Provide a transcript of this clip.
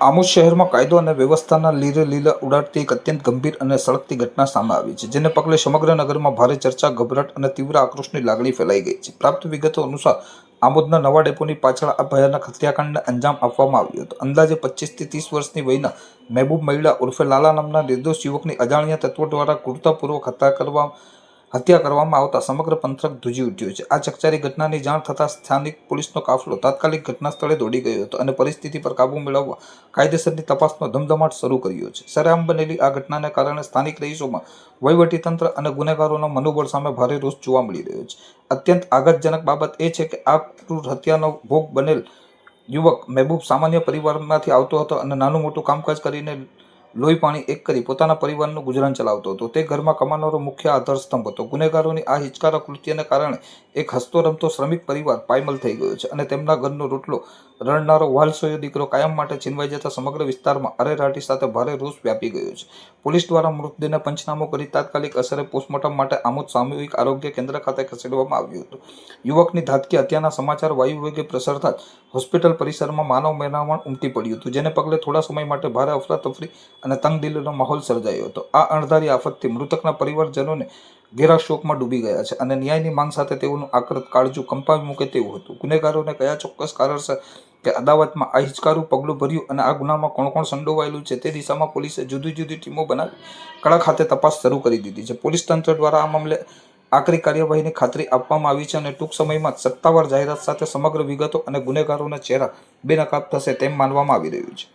આમોદ શહેરમાં કાયદો અને વ્યવસ્થાના લીરે લીલા ઉડાડતી એક અત્યંત ગંભીર અને સળગતી ઘટના સામે આવી છે, જેને પગલે સમગ્ર નગરમાં ભારે ચર્ચા, ગભરાટ અને તીવ્ર આક્રોશની લાગણી ફેલાઈ ગઈ છે. પ્રાપ્ત વિગતો અનુસાર આમોદના નવા ડેપોની પાછળ આ ભયાનક હત્યાકાંડને અંજામ આપવામાં આવ્યો હતો. અંદાજે 25 થી 30 વર્ષની વયના મહેબૂબ મૈડા ઉર્ફે લાલા નામના નિર્દોષ યુવકની અજાણ્યા તત્વો દ્વારા ક્રૂરતાપૂર્વક હત્યા કરવામાં આવતા સમગ્ર પંથક ધ્રુજી ઉઠ્યો છે. આ ચકચારી ઘટનાની જાણ થતાં સ્થાનિક પોલીસનો કાફલો તાત્કાલિક ઘટના સ્થળે દોડી ગયો હતો અને પરિસ્થિતિ પર કાબૂ મેળવવા કાયદેસરની તપાસનો ધમધમાટ શરૂ કર્યો છે. સરેઆમ બનેલી આ ઘટનાને કારણે સ્થાનિક રહીશોમાં વહીવટીતંત્ર અને ગુનેગારોના મનોબળ સામે ભારે રોષ જોવા મળી રહ્યો છે. અત્યંત આઘાતજનક બાબત એ છે કે આ ક્રૂર હત્યાનો ભોગ બનેલ યુવક મહેબૂબ સામાન્ય પરિવારમાંથી આવતો હતો અને નાનું મોટું કામકાજ કરીને લોહી પાણી એક કરી પોતાના પરિવારનું ગુજરાન ચલાવતો હતો. તે ઘરમાં કમાનારો મુખ્ય આધારસ્તંભ હતો. ગુનેગારોની આ હિચકારા કૃત્યને કારણે એક હસતો રમતો શ્રમિક પરિવાર પાયમાલ થઈ ગયો છે અને તેમના ઘરનો રોટલો રણનારો વહાલસોયો દીકરો કાયમ માટે છીનવાઈ જતા સમગ્ર વિસ્તારમાં અરેરાટી સાથે ભારે રોષ વ્યાપી ગયો છે. પોલીસ દ્વારા મૃતદેહને પંચનામો કરી તાત્કાલિક અસરે પોસ્ટમોર્ટમ માટે આમોદ સામૂહિક આરોગ્ય કેન્દ્ર ખાતે ખસેડવામાં આવ્યું હતું. યુવકની ધાતકી હત્યાના સમાચાર વાયુવેગે પ્રસરતા હોસ્પિટલ પરિસરમાં માનવ મહેરામણ ઉમટી પડ્યું હતું, જેને પગલે થોડા સમય માટે ભારે અફરાતફરી અને તંગદિલીનો માહોલ સર્જાયો હતો. આ અણધારી આફતથી મૃતકના પરિવારજનોને ઘેરા શોકમાં ડૂબી ગયા છે અને ન્યાયની માંગ સાથે તેઓનું આક્રત કાળજું કંપાવી મૂકે તેવું હતું. ગુનેગારોને કયા ચોક્કસ કારણસર કે અદાવતમાં આ હિચકારું પગલું ભર્યું અને આ ગુનામાં કોણ કોણ સંડોવાયેલું છે તે દિશામાં પોલીસે જુદી જુદી ટીમો બનાવી કડા ખાતે તપાસ શરૂ કરી દીધી છે. પોલીસ તંત્ર દ્વારા આ મામલે આકરી કાર્યવાહીની ખાતરી આપવામાં આવી છે અને ટૂંક સમયમાં સત્તાવાર જાહેરાત સાથે સમગ્ર વિગતો અને ગુનેગારોના ચહેરા બેનકાબ થશે તેમ માનવામાં આવી રહ્યું છે.